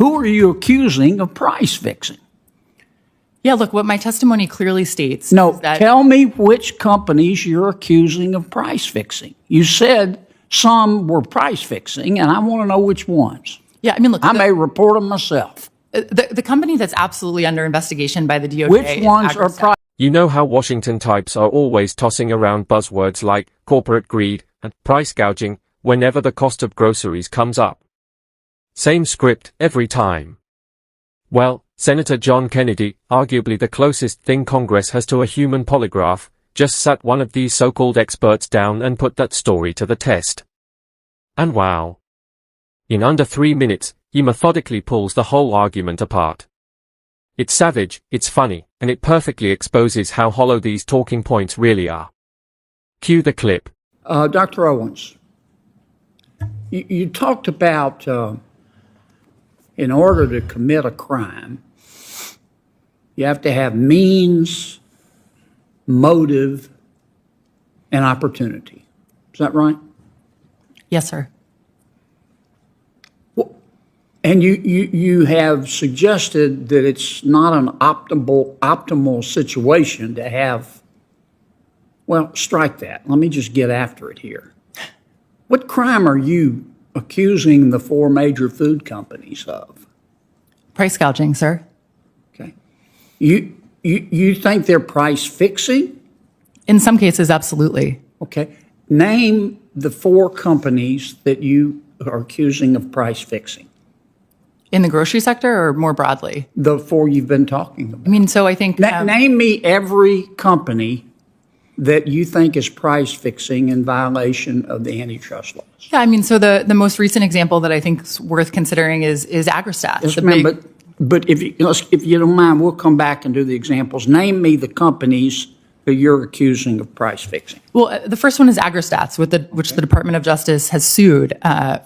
Who are you accusing of price fixing? Yeah, look, what my testimony clearly states No, is that... tell me which companies you're accusing of price fixing. You said some were price fixing, and I want to know which ones. Yeah, I mean, look... I may report them myself. The company that's absolutely under investigation by the DOJ Which ones are price? You know how Washington types are always tossing around buzzwords like corporate greed and price gouging whenever the cost of groceries comes up. Same script every time. Well, Senator John Kennedy, arguably the closest thing Congress has to a human polygraph, just sat one of these so-called experts down and put that story to the test. And wow. In under 3 minutes, he methodically pulls the whole argument apart. It's savage, it's funny, and it perfectly exposes how hollow these talking points really are. Cue the clip. Dr. Owens, you talked about in order to commit a crime, you have to have means, motive, and opportunity. Is that right? Yes, sir. And you have suggested that it's not an optimal situation to have, well, strike that. Let me just get after it here. What crime are you accusing the 4 major food companies of? Price gouging, sir. Okay. You think they're price fixing? In some cases, absolutely. Okay. Name the 4 companies that you are accusing of price fixing. In the grocery sector or more broadly? The 4 you've been talking about. I mean, so I think... name me every company that you think is price fixing in violation of the antitrust laws. Yeah, I mean, so the most recent example that I think is worth considering is Agrostat. Yes, ma'am, but if you don't mind, we'll come back and do the examples. Name me the companies that you're accusing of price fixing. Well, the first one is Agrostats, which the Department of Justice has sued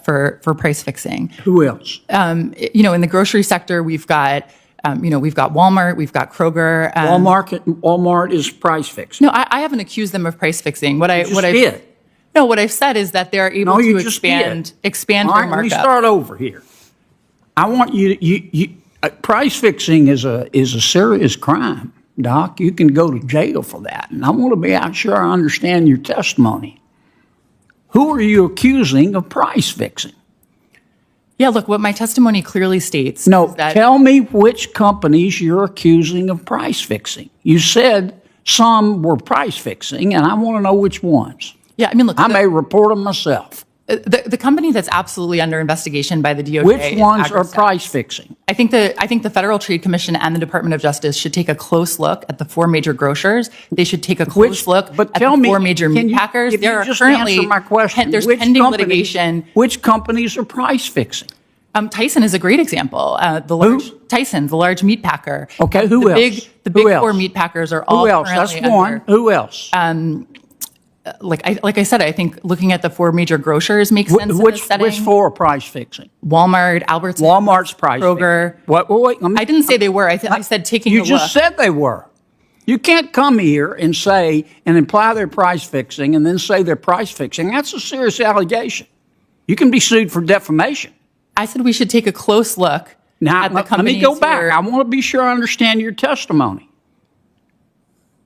for price fixing. Who else? In the grocery sector, we've got Walmart, we've got Kroger. Walmart is price fixing. No, I haven't accused them of price fixing. What I've said is that they're able to expand their markup. Let me start over here. I want you price fixing is a serious crime. Doc, you can go to jail for that. And I want to be sure I understand your testimony. Who are you accusing of price fixing? Yeah, look, what my testimony clearly states No, is that... tell me which companies you're accusing of price fixing. You said some were price fixing, and I want to know which ones. Yeah, I mean, look... I may report them myself. The company that's absolutely under investigation by the DOJ. Which ones are price fixing? I think the Federal Trade Commission and the Department of Justice should take a close look at the 4 major grocers. They should take a close look at the 4 major meat packers. There are currently my question. There's pending litigation. Which companies are price fixing? Tyson is a great example. Tyson, the large meat packer. Okay, who else? The big 4 meat packers are all currently under. That's one. Who else? Like I said, I think looking at the 4 major grocers makes sense in this setting. Which 4 are price fixing? Walmart, Albertsons, Walmart's price Kroger. Fixing. Wait, I didn't say they were. I said taking a look. You just said they were. You can't come here and say and imply they're price fixing and then say they're price fixing. That's a serious allegation. You can be sued for defamation. I said we should take a close look at the companies. Let me go back. I want to be sure I understand your testimony.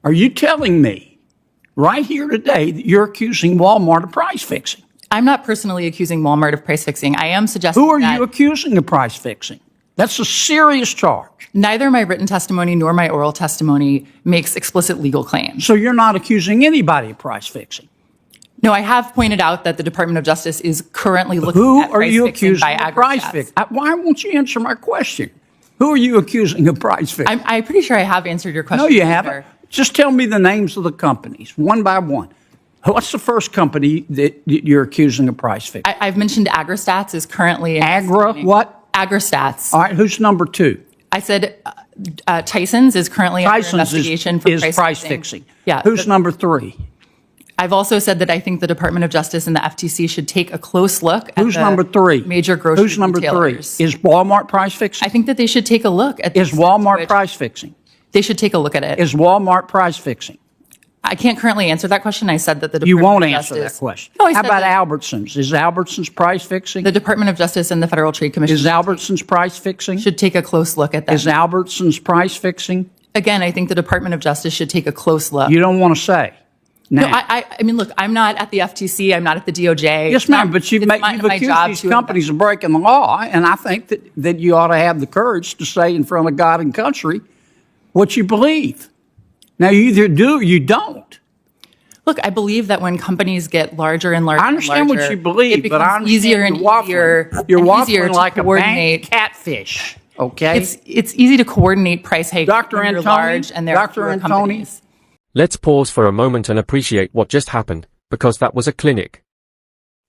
Are you telling me right here today that you're accusing Walmart of price fixing? I'm not personally accusing Walmart of price fixing. I am suggesting Who are you accusing of price fixing? That's a serious charge. Neither my written testimony nor my oral testimony makes explicit legal claims. So you're not accusing anybody of price fixing? No, I have pointed out that the Department of Justice is currently looking at price fixing by Agrostats. Price fixing? Why won't you answer my question? Who are you accusing of price fixing? I'm pretty sure I have answered your question. No, you haven't. Just tell me the names of the companies, one by one. What's the first company that you're accusing of price fixing? I've mentioned Agrostats is currently... What? Agrostats. All right, who's number 2? I said Tyson's is currently under investigation for price fixing. Yeah. Who's number 3? I've also said that I think the Department of Justice and the FTC should take a close look at Who's number 3? Major grocery Who's number retailers. 3? Is Walmart price fixing? I think that they should take a look at Is Walmart price fixing? They should take a look at it. Is Walmart price fixing? I can't currently answer that question. I said that the You Department won't of answer that Justice. question. No, I How said about that Albertsons? Is Albertsons price fixing? the Department of Justice and the Federal Trade Commission Is Albertsons price fixing? should take a close look at that. Is Albertsons price fixing? Again, I think the Department of Justice should take a close look. You don't want to say. No, Now, I mean, look, I'm not at the FTC. I'm not at the DOJ. yes, ma'am, but you've accused these companies of breaking the law, and I think that you ought to have the courage to say in front of God and country what you believe. Now, you either do or you don't. Look, I believe that when companies get larger and larger, I understand what you believe, but I understand easier and you're waffling like a bank catfish. Okay, it's easy to coordinate price hikes Dr. when you're Antoni, large and there are Dr. fewer Antoni. companies. Let's pause for a moment and appreciate what just happened, because that was a clinic.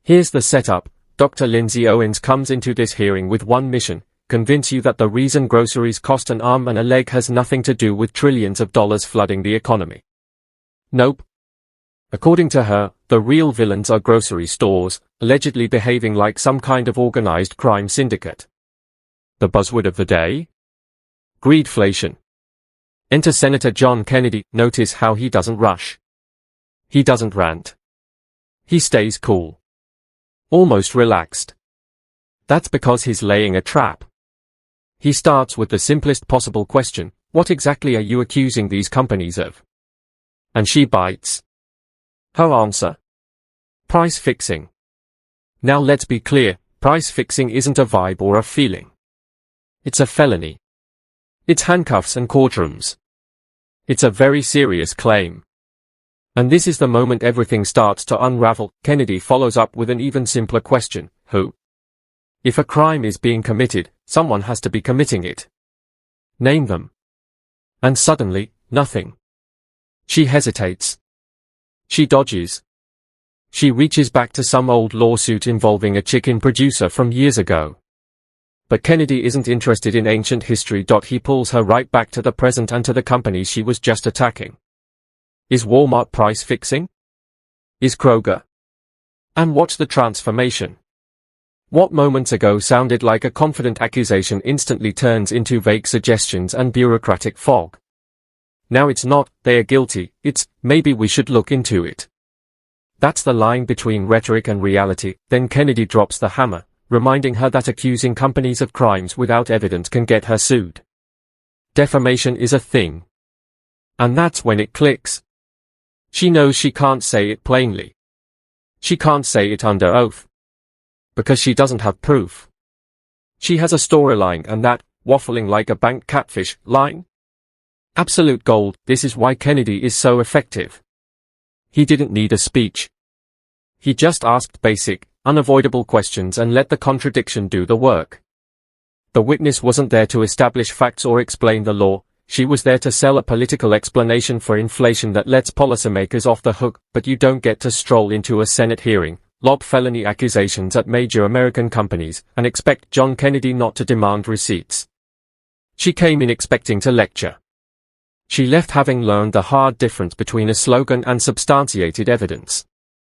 Here's the setup. Dr. Lindsay Owens comes into this hearing with one mission: convince you that the reason groceries cost an arm and a leg has nothing to do with trillions of dollars flooding the economy. Nope. According to her, the real villains are grocery stores, allegedly behaving like some kind of organized crime syndicate. The buzzword of the day? Greedflation. Enter Senator John Kennedy. Notice how he doesn't rush. He doesn't rant. He stays cool. Almost relaxed. That's because he's laying a trap. He starts with the simplest possible question: what exactly are you accusing these companies of? And she bites. Her answer: price fixing. Now let's be clear, price fixing isn't a vibe or a feeling. It's a felony. It's handcuffs and courtrooms. It's a very serious claim. And this is the moment everything starts to unravel. Kennedy follows up with an even simpler question: who? If a crime is being committed, someone has to be committing it. Name them. And suddenly, nothing. She hesitates. She dodges. She reaches back to some old lawsuit involving a chicken producer from years ago. But Kennedy isn't interested in ancient history. He pulls her right back to the present and to the companies she was just attacking. Is Walmart price fixing? Is Kroger? And watch the transformation. What moments ago sounded like a confident accusation instantly turns into vague suggestions and bureaucratic fog. Now it's not, they are guilty, it's, maybe we should look into it. That's the line between rhetoric and reality. Then Kennedy drops the hammer, reminding her that accusing companies of crimes without evidence can get her sued. Defamation is a thing. And that's when it clicks. She knows she can't say it plainly. She can't say it under oath. Because she doesn't have proof. She has a storyline, and that, waffling like a bank catfish, line? Absolute gold. This is why Kennedy is so effective. He didn't need a speech. He just asked basic, unavoidable questions and let the contradiction do the work. The witness wasn't there to establish facts or explain the law. She was there to sell a political explanation for inflation that lets policymakers off the hook. But you don't get to stroll into a Senate hearing, lob felony accusations at major American companies, and expect John Kennedy not to demand receipts. She came in expecting to lecture. She left having learned the hard difference between a slogan and substantiated evidence.